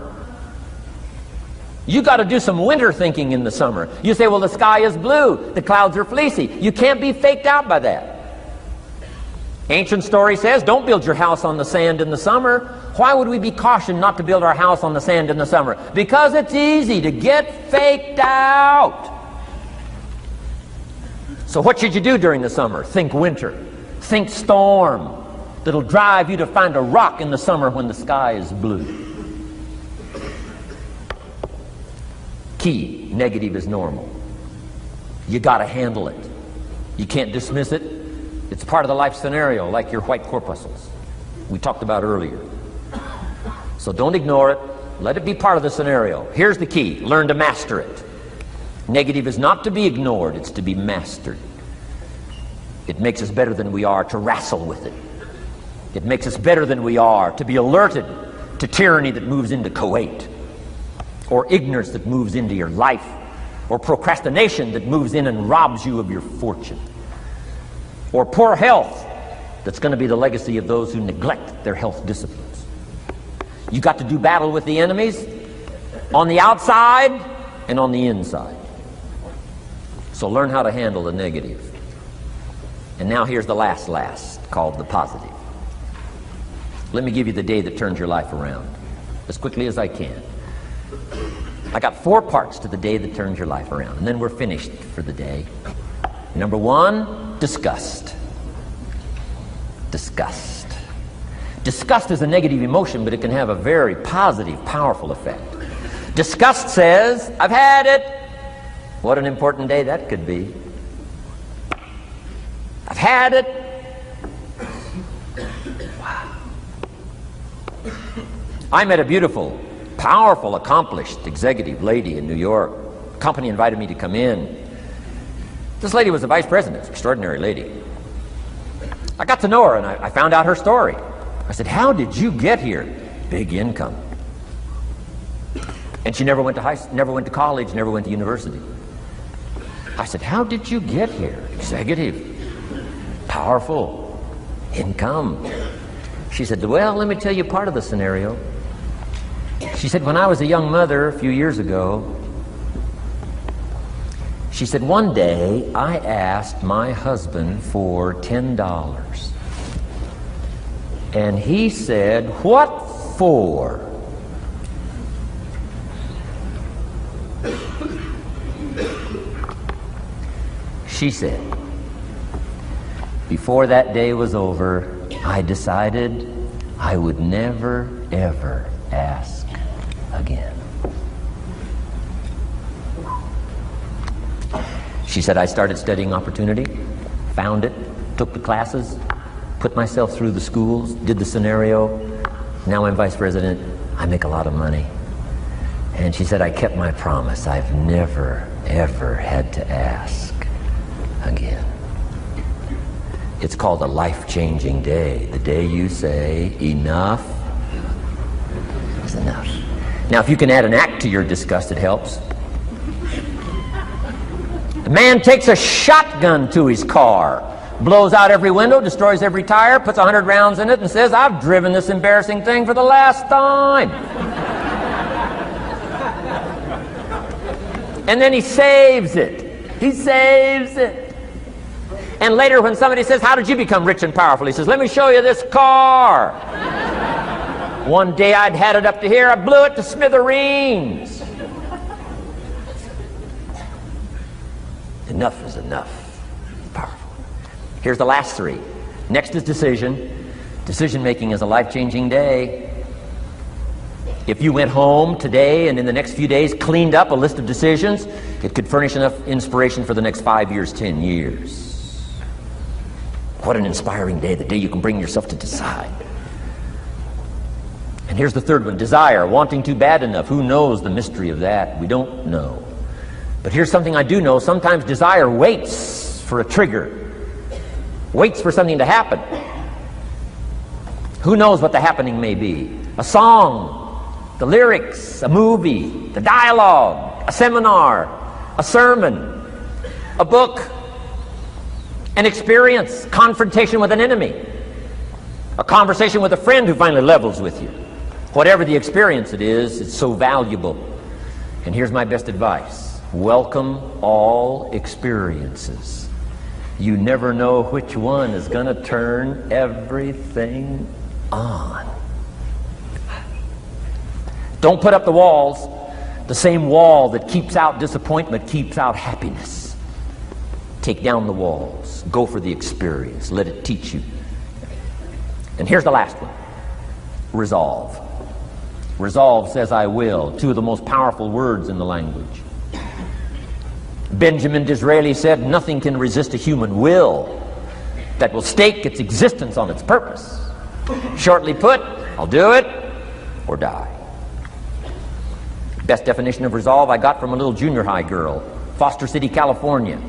You got to do some winter thinking in the summer. You say, well, the sky is blue, the clouds are fleecy. You can't be faked out by that. Ancient story says, don't build your house on the sand in the summer. Why would we be cautioned not to build our house on the sand in the summer? Because it's easy to get faked out. So what should you do during the summer? Think winter. Think storm. That'll drive you to find a rock in the summer when the sky is blue. Key, negative is normal. You got to handle it. You can't dismiss it. It's part of the life scenario, like your white corpuscles we talked about earlier. So don't ignore it. Let it be part of the scenario. Here's the key. Learn to master it. Negative is not to be ignored. It's to be mastered. It makes us better than we are to wrestle with it. It makes us better than we are to be alerted to tyranny that moves into Kuwait, or ignorance that moves into your life, or procrastination that moves in and robs you of your fortune, or poor health that's going to be the legacy of those who neglect their health disciplines. You got to do battle with the enemies on the outside and on the inside. So learn how to handle the negative. And now here's the last, called the positive. Let me give you the day that turns your life around, as quickly as I can. I got 4 parts to the day that turns your life around, and then we're finished for the day. Number 1, disgust. Disgust. Disgust is a negative emotion, but it can have a very positive, powerful effect. Disgust says, I've had it. What an important day that could be. I've had it. Wow. I met a beautiful, powerful, accomplished executive lady in New York. The company invited me to come in. This lady was a vice president, an extraordinary lady. I got to know her, and I found out her story. I said, how did you get here? Big income. And she never went to college, never went to university. I said, how did you get here? Executive. Powerful. Income. She said, well, let me tell you part of the scenario. She said, when I was a young mother a few years ago, she said, one day I asked my husband for $10. And he said, what for? She said, before that day was over, I decided I would never, ever ask again. She said, I started studying opportunity, found it, took the classes, put myself through the schools, did the scenario. Now I'm vice president. I make a lot of money. And she said, I kept my promise. I've never, ever had to ask again. It's called a life-changing day. The day you say, enough is enough. Now, if you can add an act to your disgust, it helps. The man takes a shotgun to his car, blows out every window, destroys every tire, puts 100 rounds in it, and says, I've driven this embarrassing thing for the last time. And then he saves it. He saves it. And later when somebody says, how did you become rich and powerful? He says, let me show you this car. One day I'd had it up to here, I blew it to smithereens. Enough is enough. Powerful. Here's the last three. Next is decision. Decision making is a life-changing day. If you went home today and in the next few days cleaned up a list of decisions, it could furnish enough inspiration for the next 5 years, 10 years. What an inspiring day, the day you can bring yourself to decide. And here's the third one, desire, wanting to bad enough. Who knows the mystery of that? We don't know. But here's something I do know. Sometimes desire waits for a trigger, waits for something to happen. Who knows what the happening may be? A song, the lyrics, a movie, the dialogue, a seminar, a sermon, a book, an experience, confrontation with an enemy, a conversation with a friend who finally levels with you. Whatever the experience it is, it's so valuable. And here's my best advice. Welcome all experiences. You never know which one is going to turn everything on. Don't put up the walls. The same wall that keeps out disappointment keeps out happiness. Take down the walls. Go for the experience. Let it teach you. And here's the last one. Resolve. Resolve says I will. Two of the most powerful words in the language. Benjamin Disraeli said, nothing can resist a human will that will stake its existence on its purpose. Shortly put, I'll do it or die. Best definition of resolve I got from a little junior high girl, Foster City, California.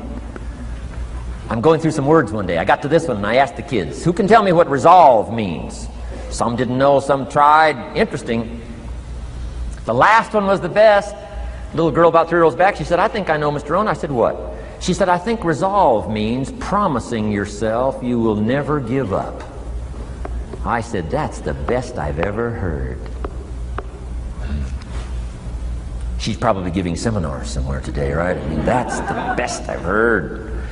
I'm going through some words one day. I got to this one and I asked the kids, who can tell me what resolve means? Some didn't know, some tried. Interesting. The last one was the best. Little girl about 3 rows back, she said, I think I know, Mr. Rohn. I said, what? She said, I think resolve means promising yourself you will never give up. I said, that's the best I've ever heard. She's probably giving seminars somewhere today, right? I mean, that's the best I've heard.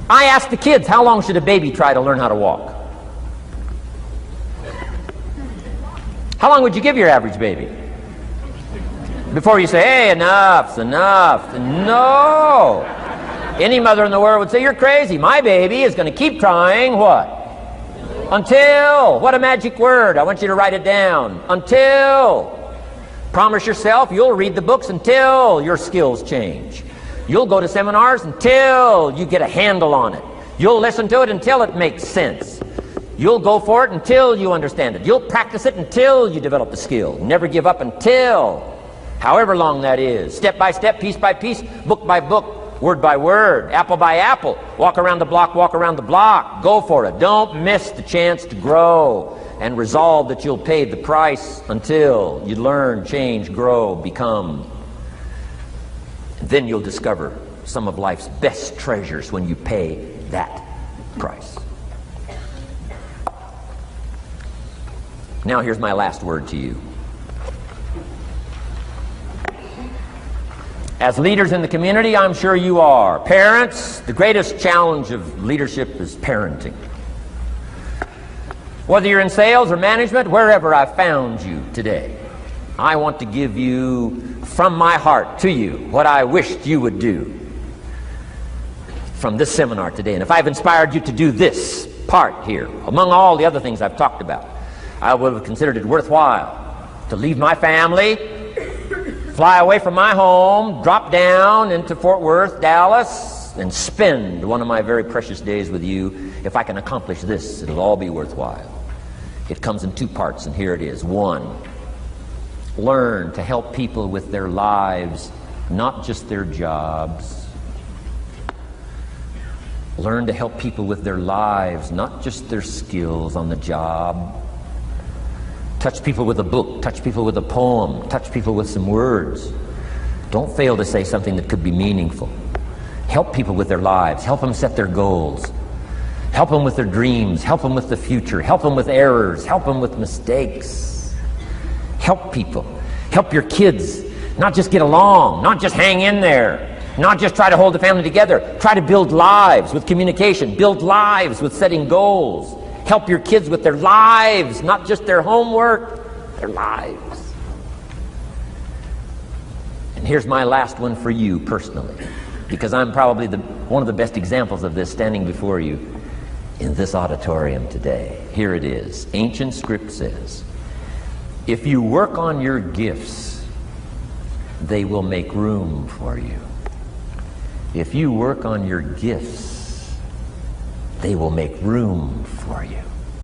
I asked the kids, how long should a baby try to learn how to walk? How long would you give your average baby? Before you say, hey, enough's enough. No. Any mother in the world would say, you're crazy. My baby is going to keep trying what? Until. What a magic word. I want you to write it down. Until. Promise yourself you'll read the books until your skills change. You'll go to seminars until you get a handle on it. You'll listen to it until it makes sense. You'll go for it until you understand it. You'll practice it until you develop the skill. Never give up until, however long that is. Step by step, piece by piece, book by book, word by word, apple by apple. Walk around the block, walk around the block. Go for it. Don't miss the chance to grow. And resolve that you'll pay the price until you learn, change, grow, become. Then you'll discover some of life's best treasures when you pay that price. Now here's my last word to you. As leaders in the community, I'm sure you are. Parents, the greatest challenge of leadership is parenting. Whether you're in sales or management, wherever I've found you today, I want to give you, from my heart to you, what I wished you would do from this seminar today. And if I've inspired you to do this part here, among all the other things I've talked about, I would have considered it worthwhile to leave my family, fly away from my home, drop down into Fort Worth, Dallas, and spend one of my very precious days with you. If I can accomplish this, it'll all be worthwhile. It comes in two parts, and here it is. One, learn to help people with their lives, not just their jobs. Learn to help people with their lives, not just their skills on the job. Touch people with a book, touch people with a poem, touch people with some words. Don't fail to say something that could be meaningful. Help people with their lives, help them set their goals. Help them with their dreams, help them with the future, help them with errors, help them with mistakes. Help people. Help your kids not just get along, not just hang in there, not just try to hold the family together. Try to build lives with communication, build lives with setting goals. Help your kids with their lives, not just their homework, their lives. And here's my last one for you personally. because I'm probably one of the best examples of this standing before you in this auditorium today. Here it is. Ancient script says, if you work on your gifts, they will make room for you. If you work on your gifts, they will make room for you.